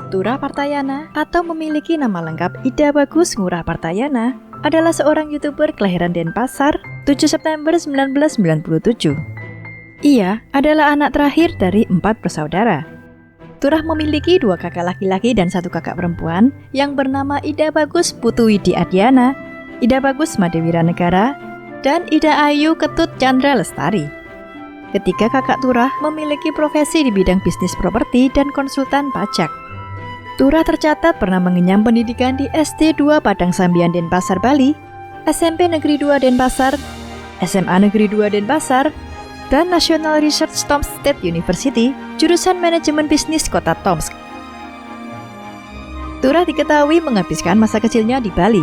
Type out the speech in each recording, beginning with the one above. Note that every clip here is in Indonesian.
Turah Partayana atau memiliki nama lengkap Ida Bagus Ngurah Partayana adalah seorang YouTuber kelahiran Denpasar, 7 September 1997. Ia adalah anak terakhir dari 4 bersaudara. Turah memiliki 2 kakak laki-laki dan 1 kakak perempuan yang bernama Ida Bagus Putuwidi Adiana, Ida Bagus Madewira Negara, dan Ida Ayu Ketut Chandra Lestari. Ketiga kakak Turah memiliki profesi di bidang bisnis properti dan konsultan pajak. Turah tercatat pernah mengenyam pendidikan di SD 2 Padang Sambian Denpasar, Bali, SMP Negeri 2 Denpasar, SMA Negeri 2 Denpasar, dan National Research Tomsk State University, jurusan Manajemen Bisnis Kota Tomsk. Turah diketahui menghabiskan masa kecilnya di Bali.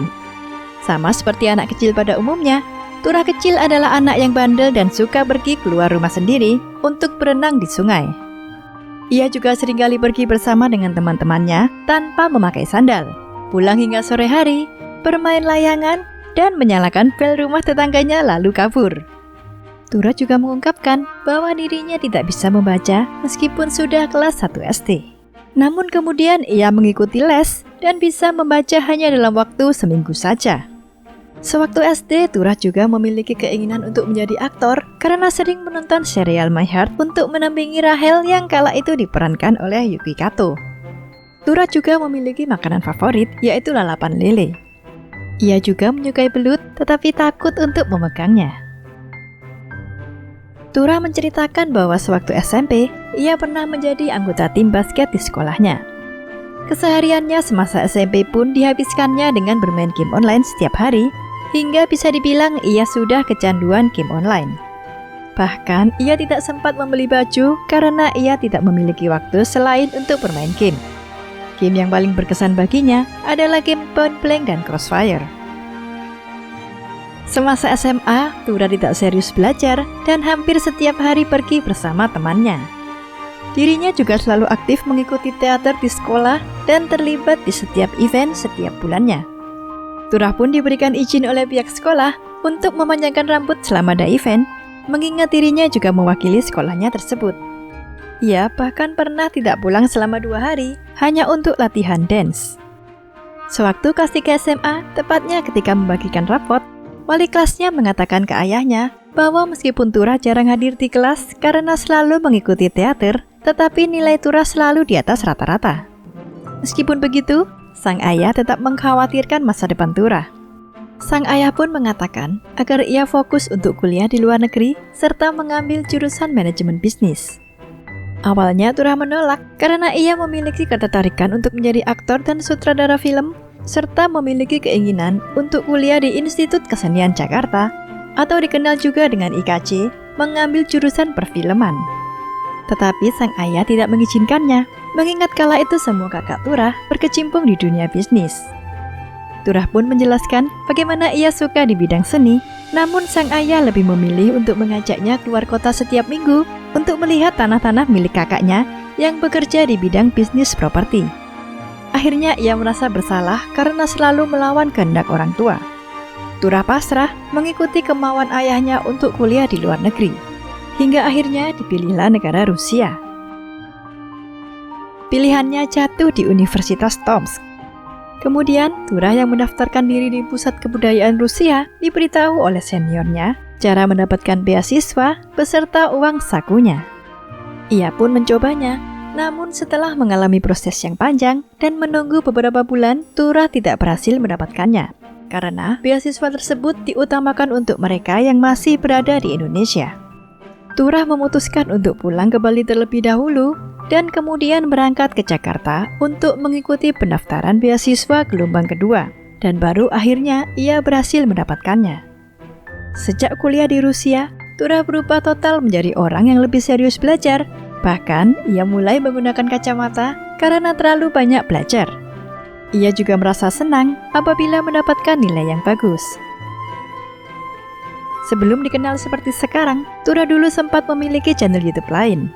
Sama seperti anak kecil pada umumnya, Turah kecil adalah anak yang bandel dan suka pergi keluar rumah sendiri untuk berenang di sungai. Ia juga seringkali pergi bersama dengan teman-temannya tanpa memakai sandal, pulang hingga sore hari, bermain layangan, dan menyalakan bel rumah tetangganya lalu kabur. Turah juga mengungkapkan bahwa dirinya tidak bisa membaca meskipun sudah kelas 1 SD. Namun kemudian ia mengikuti les dan bisa membaca hanya dalam waktu seminggu saja. Sewaktu SD, Turah juga memiliki keinginan untuk menjadi aktor karena sering menonton serial My Heart untuk menampingi Rahel yang kala itu diperankan oleh Yuki Kato. Turah juga memiliki makanan favorit, yaitu lalapan lele. Ia juga menyukai belut tetapi takut untuk memegangnya. Turah menceritakan bahwa sewaktu SMP, ia pernah menjadi anggota tim basket di sekolahnya. Kesehariannya semasa SMP pun dihabiskannya dengan bermain game online setiap hari, hingga bisa dibilang ia sudah kecanduan game online. Bahkan, ia tidak sempat membeli baju karena ia tidak memiliki waktu selain untuk bermain game. Game yang paling berkesan baginya adalah game Point Blank dan Crossfire. Semasa SMA, Turah tidak serius belajar dan hampir setiap hari pergi bersama temannya. Dirinya juga selalu aktif mengikuti teater di sekolah dan terlibat di setiap event setiap bulannya. Turah pun diberikan izin oleh pihak sekolah untuk memanjangkan rambut selama ada event, mengingat dirinya juga mewakili sekolahnya tersebut. Ia bahkan pernah tidak pulang selama 2 hari hanya untuk latihan dance. Sewaktu kelas 3 SMA, tepatnya ketika membagikan rapot, wali kelasnya mengatakan ke ayahnya bahwa meskipun Turah jarang hadir di kelas karena selalu mengikuti teater, tetapi nilai Turah selalu di atas rata-rata. Meskipun begitu, sang ayah tetap mengkhawatirkan masa depan Turah. Sang ayah pun mengatakan agar ia fokus untuk kuliah di luar negeri serta mengambil jurusan manajemen bisnis. Awalnya Turah menolak karena ia memiliki ketertarikan untuk menjadi aktor dan sutradara film, serta memiliki keinginan untuk kuliah di Institut Kesenian Jakarta atau dikenal juga dengan IKJ, mengambil jurusan perfilman. Tetapi sang ayah tidak mengizinkannya, mengingat kala itu semua kakak Turah berkecimpung di dunia bisnis. Turah pun menjelaskan bagaimana ia suka di bidang seni, namun sang ayah lebih memilih untuk mengajaknya keluar kota setiap minggu untuk melihat tanah-tanah milik kakaknya yang bekerja di bidang bisnis properti. Akhirnya ia merasa bersalah karena selalu melawan kehendak orang tua. Turah pasrah mengikuti kemauan ayahnya untuk kuliah di luar negeri, hingga akhirnya dipilihlah negara Rusia. Pilihannya jatuh di Universitas Tomsk. Kemudian, Turah yang mendaftarkan diri di Pusat Kebudayaan Rusia diberitahu oleh seniornya cara mendapatkan beasiswa beserta uang sakunya. Ia pun mencobanya, namun setelah mengalami proses yang panjang dan menunggu beberapa bulan, Turah tidak berhasil mendapatkannya, karena beasiswa tersebut diutamakan untuk mereka yang masih berada di Indonesia. Turah memutuskan untuk pulang ke Bali terlebih dahulu dan kemudian berangkat ke Jakarta untuk mengikuti pendaftaran beasiswa gelombang kedua, dan baru akhirnya ia berhasil mendapatkannya. Sejak kuliah di Rusia, Turah berubah total menjadi orang yang lebih serius belajar. Bahkan, ia mulai menggunakan kacamata karena terlalu banyak belajar. Ia juga merasa senang apabila mendapatkan nilai yang bagus. Sebelum dikenal seperti sekarang, Turah dulu sempat memiliki channel YouTube lain.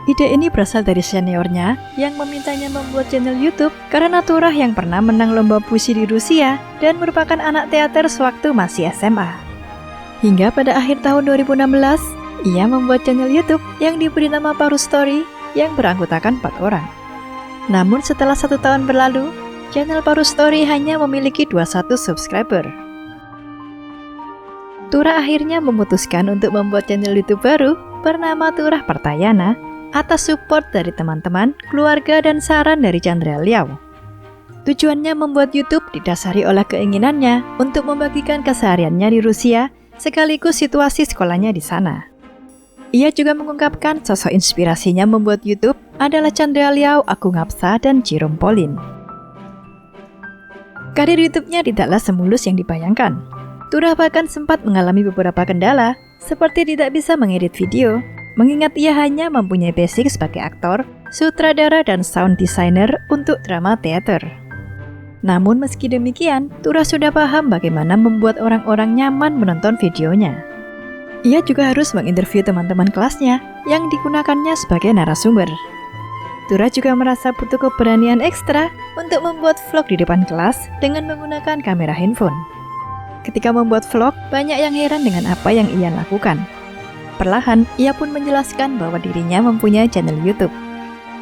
Ide ini berasal dari seniornya yang memintanya membuat channel YouTube karena Turah yang pernah menang lomba puisi di Rusia dan merupakan anak teater sewaktu masih SMA. Hingga pada akhir tahun 2016, ia membuat channel YouTube yang diberi nama Paru Story yang beranggotakan 4 orang. Namun setelah 1 tahun berlalu, channel Paru Story hanya memiliki 21 subscriber. Turah akhirnya memutuskan untuk membuat channel YouTube baru bernama Turah Partayana atas support dari teman-teman, keluarga, dan saran dari Chandra Liao. Tujuannya membuat YouTube didasari oleh keinginannya untuk membagikan kesehariannya di Rusia sekaligus situasi sekolahnya di sana. Ia juga mengungkapkan sosok inspirasinya membuat YouTube adalah Chandra Liao, Agung Hapsa, dan Jerome Pauline. Karir YouTube-nya tidaklah semulus yang dibayangkan. Turah bahkan sempat mengalami beberapa kendala, seperti tidak bisa mengedit video, mengingat ia hanya mempunyai basic sebagai aktor, sutradara, dan sound designer untuk drama teater. Namun meski demikian, Turah sudah paham bagaimana membuat orang-orang nyaman menonton videonya. Ia juga harus menginterview teman-teman kelasnya yang digunakannya sebagai narasumber. Turah juga merasa butuh keberanian ekstra untuk membuat vlog di depan kelas dengan menggunakan kamera handphone. Ketika membuat vlog, banyak yang heran dengan apa yang ia lakukan. Perlahan, ia pun menjelaskan bahwa dirinya mempunyai channel YouTube.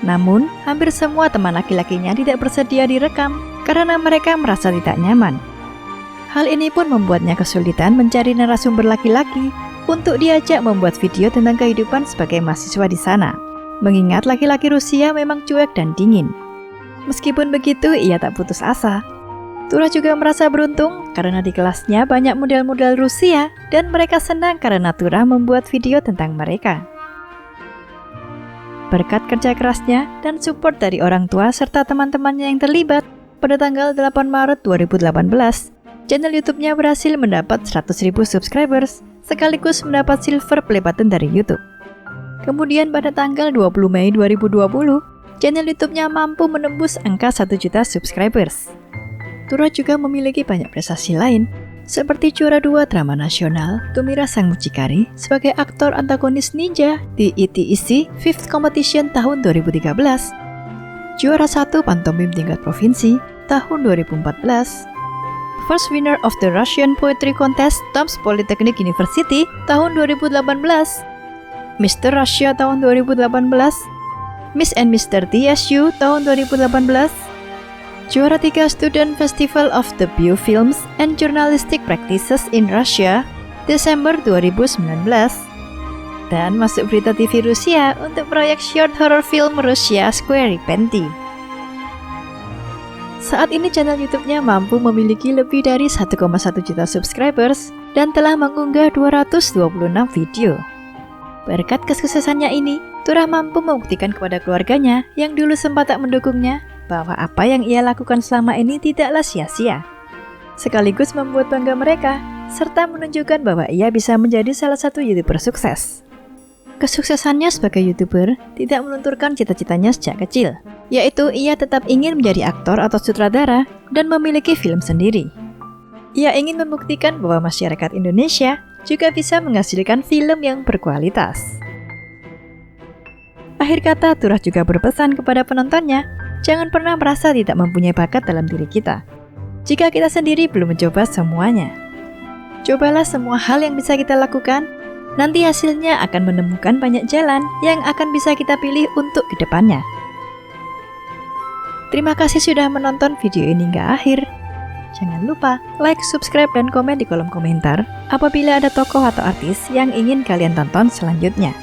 Namun, hampir semua teman laki-lakinya tidak bersedia direkam karena mereka merasa tidak nyaman. Hal ini pun membuatnya kesulitan mencari narasumber laki-laki untuk diajak membuat video tentang kehidupan sebagai mahasiswa di sana, mengingat laki-laki Rusia memang cuek dan dingin. Meskipun begitu, ia tak putus asa. Turah juga merasa beruntung karena di kelasnya banyak model-model Rusia dan mereka senang karena Turah membuat video tentang mereka. Berkat kerja kerasnya dan support dari orang tua serta teman-temannya yang terlibat, pada tanggal 8 Maret 2018, channel YouTube-nya berhasil mendapat 100.000 subscribers, sekaligus mendapat silver play button dari YouTube. Kemudian pada tanggal 20 Mei 2020, channel YouTube-nya mampu menembus angka 1 juta subscribers. Turah juga memiliki banyak prestasi lain, seperti juara 2 drama nasional Tumira Sang Mucikari sebagai aktor antagonis ninja di ITIC Fifth Competition tahun 2013, juara 1 pantomim tingkat provinsi tahun 2014, first winner of the Russian Poetry Contest Tomsk Polytechnic University tahun 2018, Mr. Russia tahun 2018, Miss and Mr. TSU tahun 2018, juara 3 Student Festival of the Biofilms and Journalistic Practices in Russia Desember 2019, dan masuk berita TV Rusia untuk proyek short horror film Russia Square Repenti. Saat ini channel YouTube-nya mampu memiliki lebih dari 1,1 juta subscribers dan telah mengunggah 226 video. Berkat kesuksesannya ini, Turah mampu membuktikan kepada keluarganya yang dulu sempat tak mendukungnya bahwa apa yang ia lakukan selama ini tidaklah sia-sia. Sekaligus membuat bangga mereka, serta menunjukkan bahwa ia bisa menjadi salah satu YouTuber sukses. Kesuksesannya sebagai YouTuber tidak melunturkan cita-citanya sejak kecil, yaitu ia tetap ingin menjadi aktor atau sutradara dan memiliki film sendiri. Ia ingin membuktikan bahwa masyarakat Indonesia juga bisa menghasilkan film yang berkualitas. Akhir kata, Turah juga berpesan kepada penontonnya, jangan pernah merasa tidak mempunyai bakat dalam diri kita, jika kita sendiri belum mencoba semuanya. Cobalah semua hal yang bisa kita lakukan, nanti hasilnya akan menemukan banyak jalan yang akan bisa kita pilih untuk kedepannya. Terima kasih sudah menonton video ini hingga akhir. Jangan lupa like, subscribe, dan komen di kolom komentar apabila ada tokoh atau artis yang ingin kalian tonton selanjutnya.